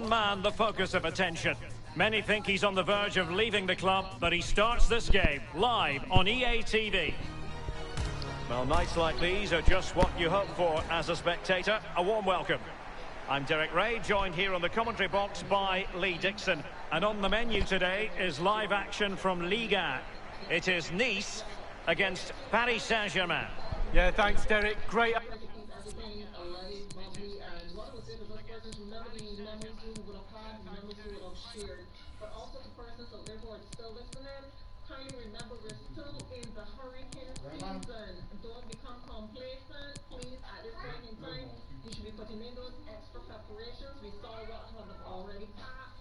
one man the focus of attention. Many think he's on the verge of leaving the club, but he starts this game live on EA TV. Well, nights like these are just what you hope for as a spectator. A warm welcome. I'm Derek Ray, joined here on the commentary box by Lee Dixon. And on the menu today is live action from Liga. It is Nice against Paris Saint-Germain. Yeah, thanks, Derek. Great. Remember, we're still in the hurricane season. Don't become complacent, please. At this point in time, you should be putting in those extra preparations. We saw what has already passed.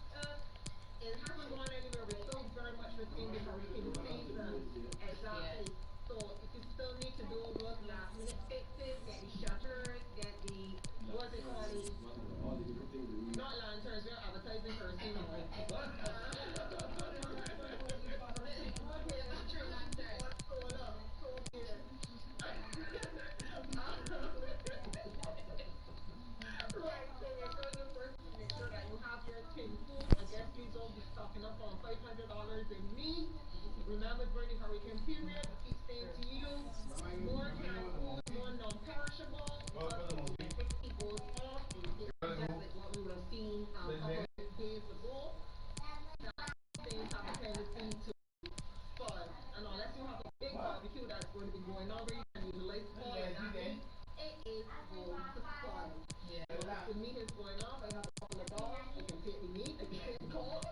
It hasn't gone anywhere. We're still very much within the hurricane season. Exactly. So if you still need to do those last minute fixes, get the shutters, get the, what's it called? Not lanterns, we're advertising for $500 in me. Remember, during the hurricane period, keep saying to you, more canned food, more non-perishable, because it goes off. It's just like what we were seeing a couple of days ago. Things have a tendency to spoil. And unless you have a big barbecue that's going to be going on where you can utilize all of that, it is going to spoil. Yeah. So the meat is going off. I have a couple of dollars. I can take the meat. I can take the cold.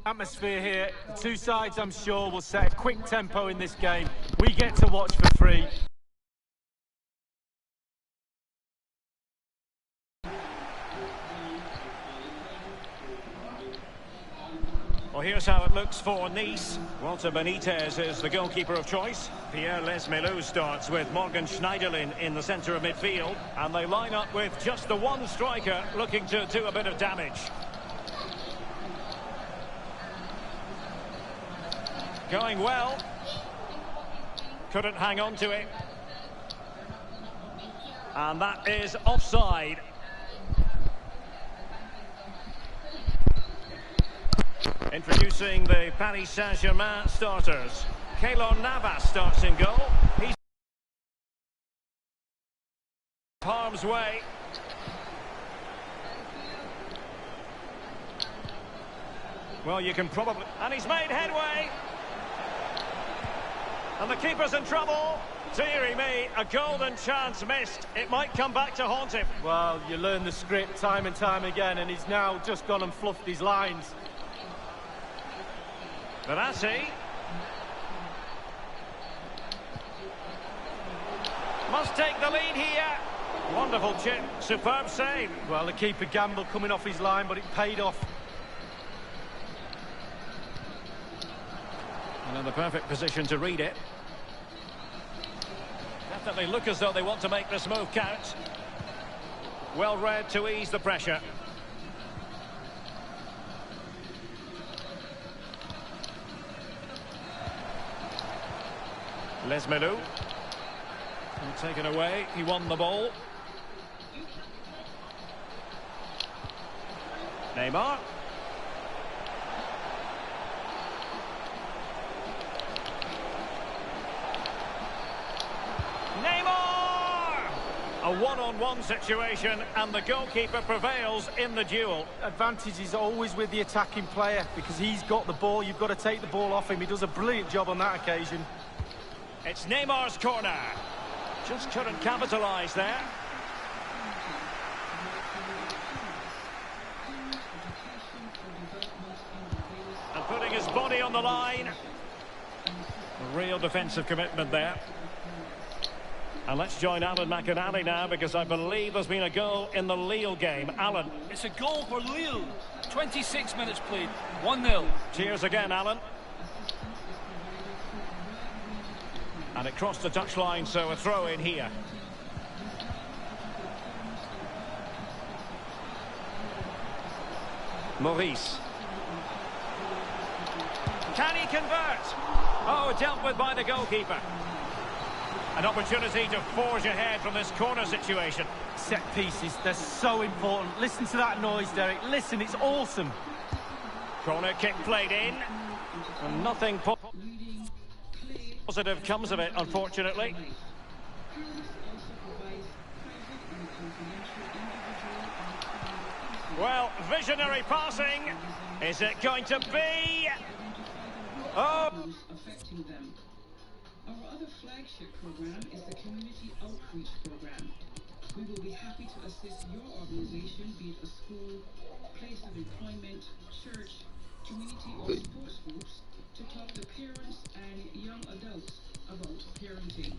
Atmosphere here. The two sides, I'm sure, will set a quick tempo in this game. We get to watch for free. Well, here's how it looks for Nice. Walter Benitez is the goalkeeper of choice. Pierre Lesmelou starts with Morgan Schneiderlin in the centre of midfield. And they line up with just the one striker looking to do a bit of damage. Going well. Couldn't hang on to it. And that is offside. Introducing the Paris Saint-Germain starters. Keylor Navas starts in goal. He's harm's way. Well, you can probably... And he's made headway. And the keeper's in trouble. Deary me, a golden chance missed. It might come back to haunt him. Well, you learn the script time and time again, and he's now just gone and fluffed his lines. Verratti. Must take the lead here. Wonderful chip, superb save. Well, the keeper gambled coming off his line, but it paid off. Another perfect position to read it. Definitely look as though they want to make this move count. Well read to ease the pressure. Lesmelou. Taken away, he won the ball. Neymar. A one-on-one situation, and the goalkeeper prevails in the duel. Advantage is always with the attacking player, because he's got the ball. You've got to take the ball off him. He does a brilliant job on that occasion. It's Neymar's corner. Just couldn't capitalise there. And putting his body on the line. A real defensive commitment there. And let's join Alan McInally now, because I believe there's been a goal in the Lille game. Alan. It's a goal for Lille. 26 minutes played. 1-0. Cheers again, Alan. And it crossed the touchline, so a throw in here. Maurice. Can he convert? Oh, dealt with by the goalkeeper. An opportunity to forge ahead from this corner situation. Set pieces, they're so important. Listen to that noise, Derek. Listen, it's awesome. Corner kick played in. And nothing positive comes of it, unfortunately. Well, visionary passing. Is it going to be? Oh! Affecting them. Our other flagship program is the Community Outreach Program. We will be happy to assist your organization, be it a school, place of employment, church, community or sports groups, to talk to parents and young adults about parenting.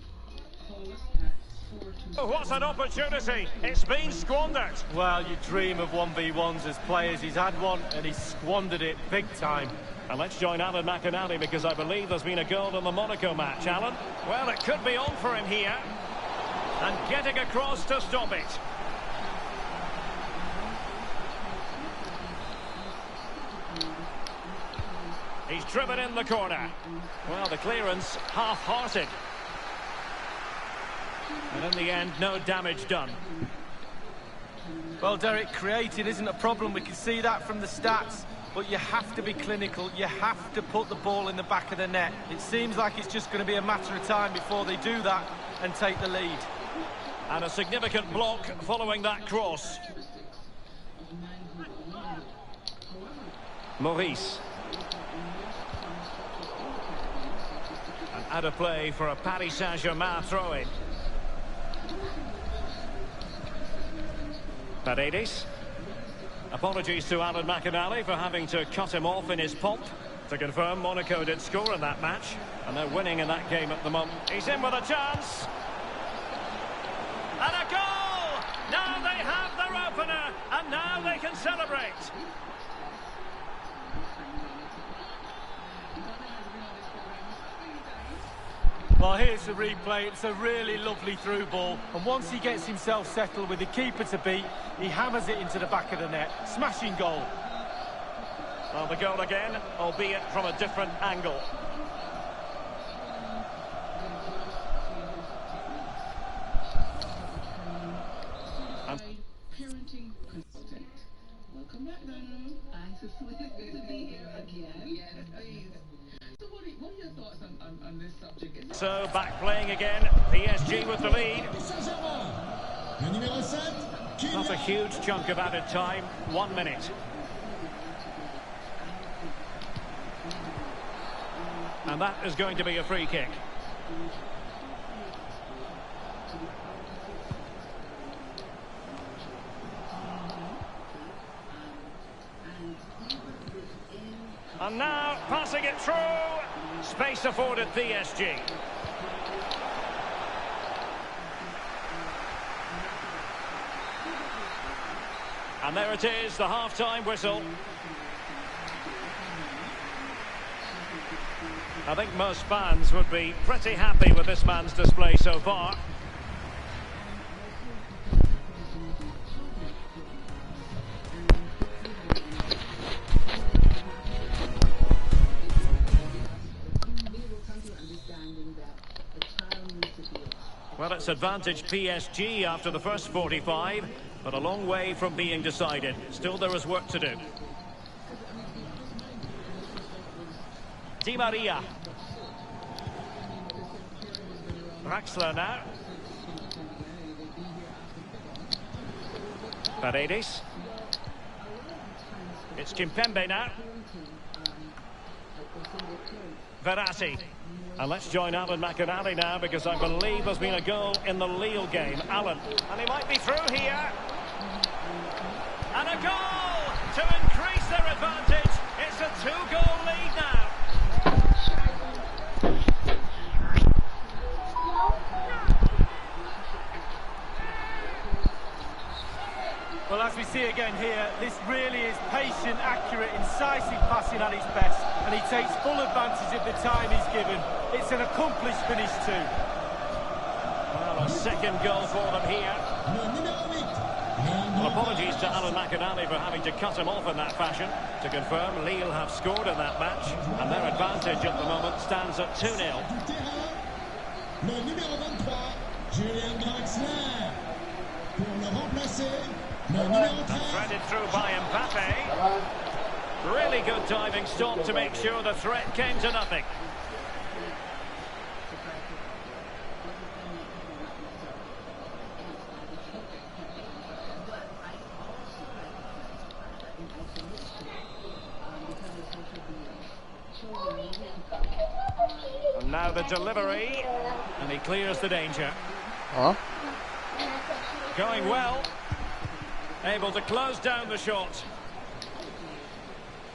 Call us at 427. What an opportunity! It's been squandered. Well, you dream of 1v1s as players. He's had one and he's squandered it big time. And let's join Alan McInally because I believe there's been a goal in the Monaco match, Alan. Well, it could be on for him here. And getting across to stop it. He's driven in the corner. Well, the clearance half-hearted. And in the end, no damage done. Well, Derek, creating isn't a problem. We can see that from the stats. But you have to be clinical. You have to put the ball in the back of the net. It seems like it's just going to be a matter of time before they do that and take the lead. And a significant block following that cross. Maurice. And out of play for a Paris Saint-Germain throw-in. Paredes. Apologies to Alan McInally for having to cut him off in his pomp. To confirm, Monaco did score in that match, and they're winning in that game at the moment. He's in with a chance. And a goal! Now they have their opener, and now they can celebrate. Well, here's the replay. It's a really lovely through ball. And once he gets himself settled with the keeper to beat, he hammers it into the back of the net. Smashing goal. Well, the goal again, albeit from a different angle. Parenting consistent. Welcome back, Daniel. It's good to be here again. Yes, please. So what are your thoughts on this subject? So, back playing again. PSG with the lead. Not a huge chunk of added time. 1 minute. And that is going to be a free kick. And now, passing it through. Space afforded PSG. And there it is, the half-time whistle. I think most fans would be pretty happy with this man's display so far. Well, it's advantage PSG after the first 45, but a long way from being decided. Still, there is work to do. Di Maria. Draxler now. Paredes. It's Kimpembe now. Verratti. And let's join Alan McInally now, because I believe there's been a goal in the Lille game. Alan. And he might be through here. And a goal to increase their advantage. It's a 2-goal lead now. Well, as we see again here, this really is patient, accurate, incisive passing at its best, and he takes full advantage of the time he's given. It's an accomplished finish too. Well, a second goal for them here. Well, apologies to Alan McInally for having to cut him off in that fashion. To confirm, Lille have scored in that match, and their advantage at the moment stands at 2-0. le numéro 23, Julian Draxler. Pour le remplacer, le numéro 13. Threaded through by Mbappe. Really good diving stop to make sure the threat came to nothing. And now the delivery, and he clears the danger. Huh? Going well, able to close down the shot.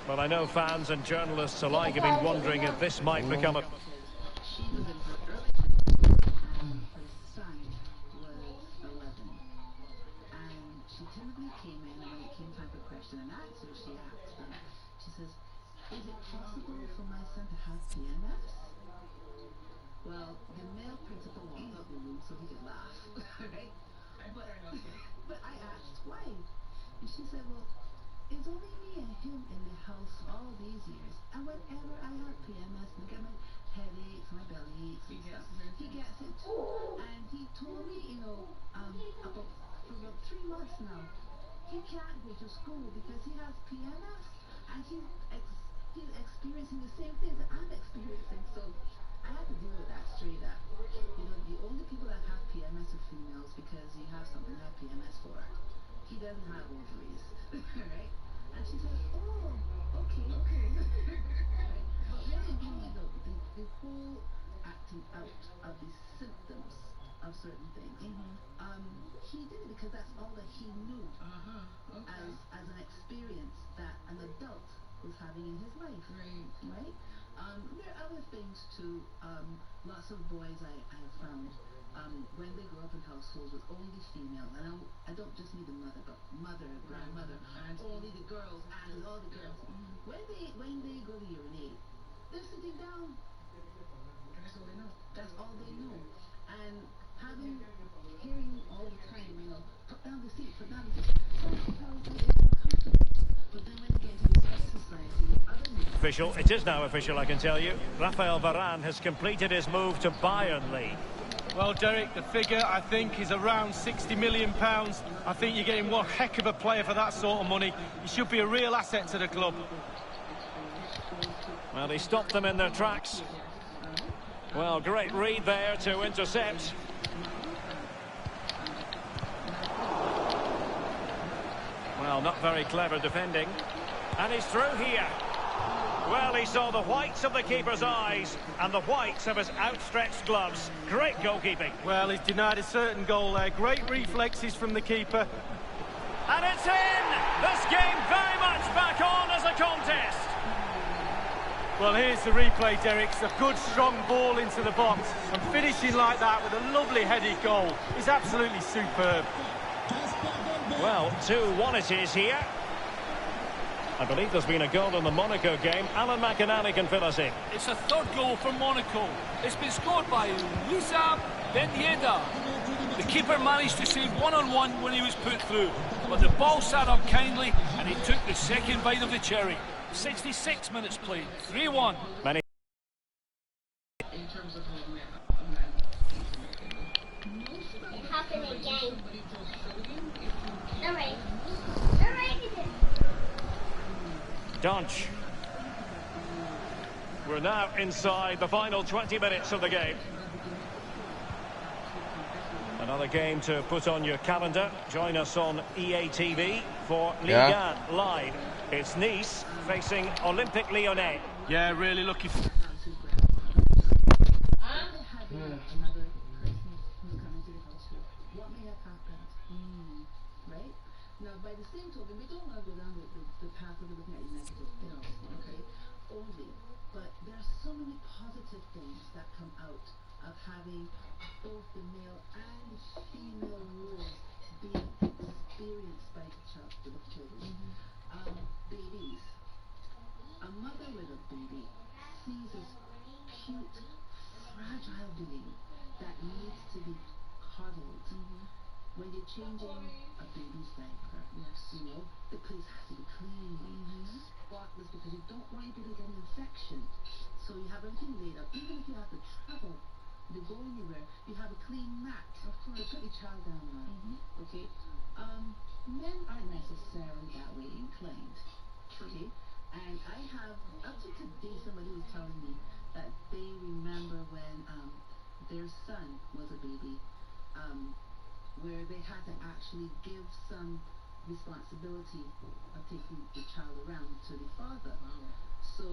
Well, I know fans and journalists alike have been wondering if this might become a... Well, the male principal walked out the room so he could laugh, right? But I asked why, and she said, well, it's only me and him in the house all these years, and whenever I have PMS and I get my headaches, my belly aches and stuff, he gets it too. And he told me, you know, for about 3 months now, he can't go to school because he has PMS, and he's experiencing the same things that I'm experiencing. So I had to deal with that straight up. You know, the only people that have PMS are females because you have something to have PMS for. He doesn't have ovaries, right? And she said, oh, okay. Right? But really, the whole acting out of the symptoms of certain things, he did it because that's all that he knew as an experience that an adult was having in his life, right? There are other things too. Lots of boys I have found, when they grow up in households with only females, and I don't just mean the mother, but mother, grandmother, and only the girls, and all the girls. When they go to urinate, they're sitting down. That's all they know. That's all they know. And hearing all the time, you know, put down the seat, put down the seat. Sometimes it's uncomfortable. But then when you get into the society, Official, it is now official, I can tell you. Rafael Varane has completed his move to Bayern League. Well, Derek, the figure, I think, is around £60 million. I think you're getting one heck of a player for that sort of money. He should be a real asset to the club. Well, he stopped them in their tracks. Well, great read there to intercept. Well, not very clever defending. And he's through here. Well, he saw the whites of the keeper's eyes and the whites of his outstretched gloves. Great goalkeeping. Well, he's denied a certain goal there. Great reflexes from the keeper. And it's in! This game very much back on as a contest. Well, here's the replay, Derek. It's a good, strong ball into the box. And finishing like that with a lovely headed goal is absolutely superb. Well, 2-1 it is here. I believe there's been a goal in the Monaco game. Alan McInally can fill us in. It's a third goal for Monaco. It's been scored by Wissam Ben Yedder. The keeper managed to save one-on-one when he was put through, but the ball sat up kindly and he took the second bite of the cherry. 66 minutes played, 3-1. Many happen again. Alright. Donch. We're now inside the final 20 minutes of the game. Another game to put on your calendar. Join us on EA TV for Ligue 1 live. It's Nice facing Olympique Lyonnais. Yeah, really looking for... Now, by the same token, we don't want to go down the path of looking at negative things, okay? Only. But there are so many positive things that come out of having both the male and female roles being experienced by the children. Babies. A mother with a baby sees this cute, fragile being that needs to be cuddled. When you're changing a baby's diaper, you know, the place has to be clean, spotless, because you don't want anybody to get an infection. So you have everything laid out, even if you have to travel they go anywhere, you have a clean mat to put your child down on. Okay? Men aren't necessarily that way inclined. Okay? And I have, up to today, somebody was telling me that they remember when their son was a baby, where they had to actually give some responsibility of taking the child around to the father. So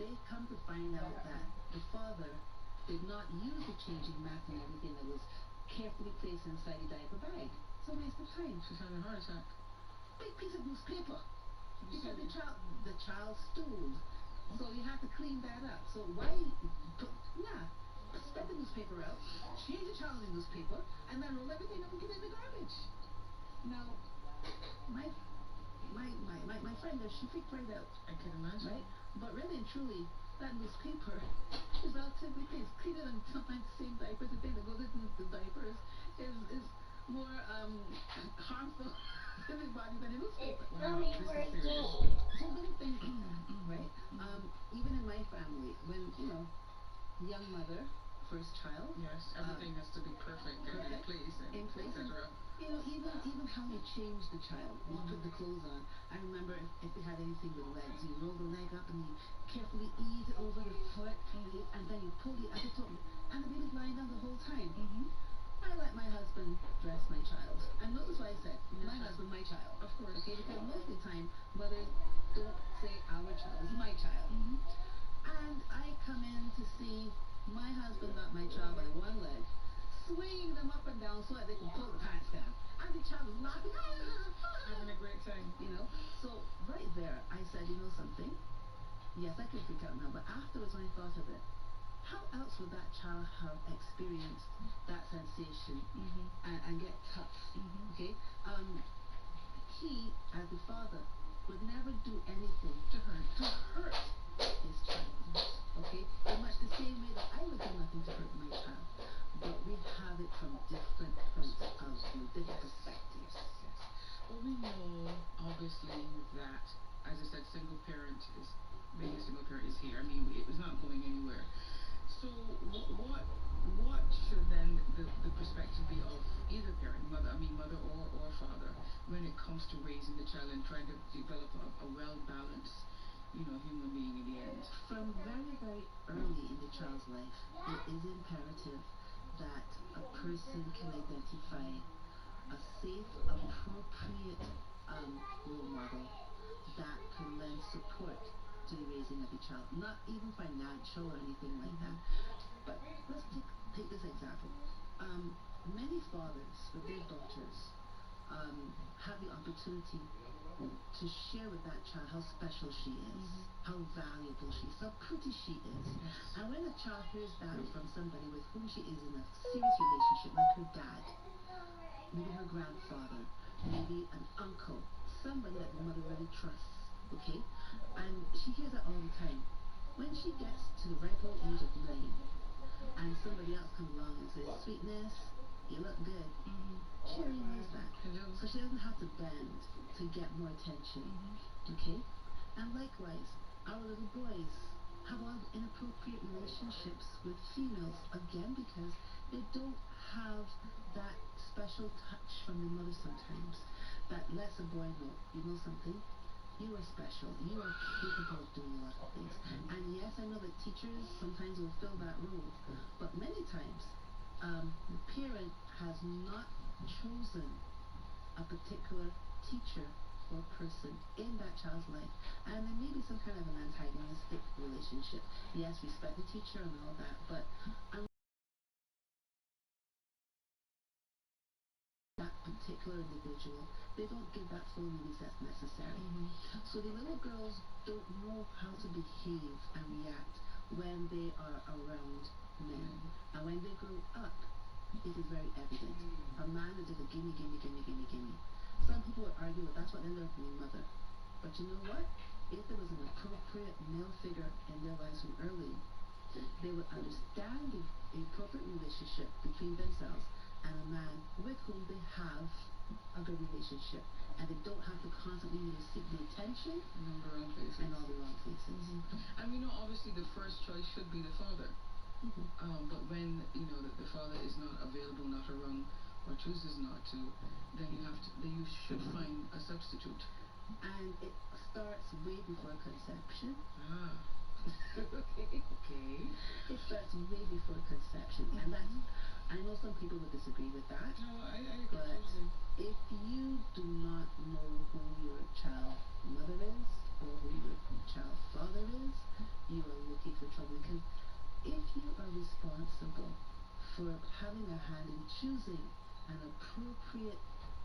they come to find out that the father did not use the changing mat and everything that was carefully placed inside the diaper bag. It's a waste of time. She's having a heart attack. Big piece of newspaper. Because the child stooled. So you have to clean that up. So why spread the newspaper out, change the child in the newspaper, and then roll everything up and get it in the garbage. Now, my friend there, she freaked right out. I can imagine. Right? But really and truly, that newspaper is relatively clean. It's cleaner than sometimes the same diapers. The thing that goes into the diapers is more harmful to the body than a newspaper. It's only working. So little things, right? Even in my family, when, young mother, first child. Yes, everything has to be perfect and in place, etc. Even how you change the child, you put the clothes on. I remember if they had anything with legs, you roll the leg up and you carefully ease it over the foot, and then you pull the other toe, and the baby's lying down the whole time. I let my husband dress my child. And notice what I said, my husband, my child. Of course. Okay, because most of the time, mothers don't say our child, it's my child. And I come in to see my husband got my child by one leg, swinging them up and down so that they can pull the pants down. And the child is laughing, having a great time. So right there, I said, something? Yes, I could freak out now, but afterwards when I thought of it, how else would that child have experienced that sensation and get tough? Okay? He, as the father, would never do anything to hurt his child. Okay? In much the same way that I would do nothing to hurt my child. But we have it from different points of view, different perspectives. Well, we know, obviously, that, as I said, being a single parent is here. I mean, it was not going anywhere. So what should then the perspective be of either parent, mother or father, when it comes to raising the child and trying to develop a well-balanced, human being in the end? From very, very early in the child's life, it is imperative that a person can identify a safe, appropriate role model that can lend support to the raising of the child. Not even financial or anything like that. But let's take this example. Many fathers with their daughters have the opportunity to share with that child how special she is, how valuable she is, how pretty she is. And when a child hears that from somebody with whom she is in a serious relationship, like her dad, maybe her grandfather, maybe an uncle, somebody that the mother really trusts, okay? And she hears that all the time. When she gets to the ripe old age of 9, and somebody else comes along and says, "Sweetness, you look good," she already knows that. So she doesn't have to bend to get more attention, okay? And likewise, our little boys have a lot of inappropriate relationships with females, again, because they don't have that special touch from the mother sometimes that lets a boy know, you know something? You are special. You are capable of doing a lot of things. And yes, I know that teachers sometimes will fill that role, but many times the parent has not chosen a particular teacher or person in that child's life, and there may be some kind of an antagonistic relationship. Yes, respect the teacher and all that, but that particular individual, they don't give that full release that's necessary. So the little girls don't know how to behave and react when they are around men. And when they grow up, it is very evident. A man is just a gimme, gimme, gimme, gimme, gimme. Some people would argue that that's what they learned from their mother. But you know what? If there was an appropriate male figure in their lives from early, they would understand the appropriate relationship between themselves and a man with whom they have a good relationship, and they don't have to constantly seek the attention in all the wrong places. And all the wrong places. And we know obviously the first choice should be the father. But when the father is not available, not around, or chooses not to, then you should find a substitute. And it starts way before conception. Okay. It starts way before conception, and that's. I know some people would disagree with that. No, I agree. But if you do not know who your child mother is or who your child father is, you are looking for trouble. Because if you are responsible for having a hand in choosing an appropriate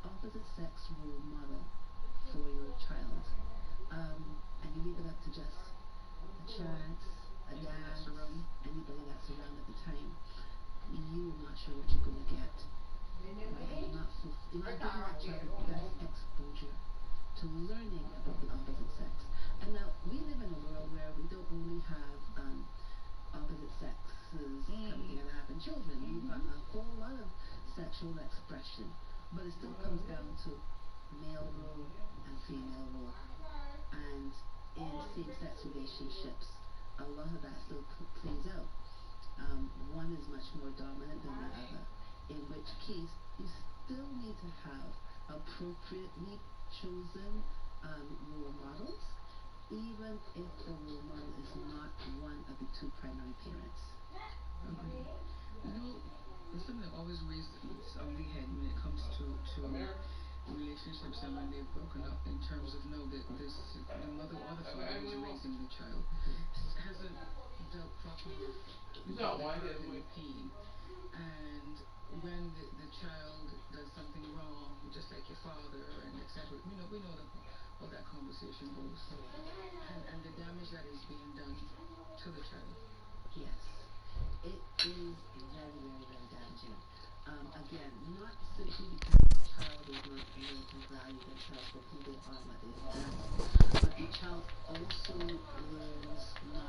opposite sex role model for your child, and you leave it up to just a chance, a dad, anybody that's around at the time, you're not sure what you're going to get. You're not giving that child the best exposure to learning about the opposite sex. And now, we live in a world where we don't only have opposite sexes coming together having children. We've got a whole lot of sexual expression, but it still comes down to male role and female role. And in same-sex relationships, a lot of that still plays out. One is much more dominant than the other, in which case you still need to have appropriately chosen role models, even if the role model is not one of the two primary parents. Okay. There's something that always raises its ugly head when it comes to relationships and when they've broken up, in terms of the mother or the father who's raising the child hasn't dealt properly with the pain, and when the child does something wrong, just like your father and etc. We know that all that conversation goes, and the damage that is being done to the child. Yes, it is very, very, very damaging. Again, not simply because the child is not able to value themselves for who they are, what they have done, but the child also learns not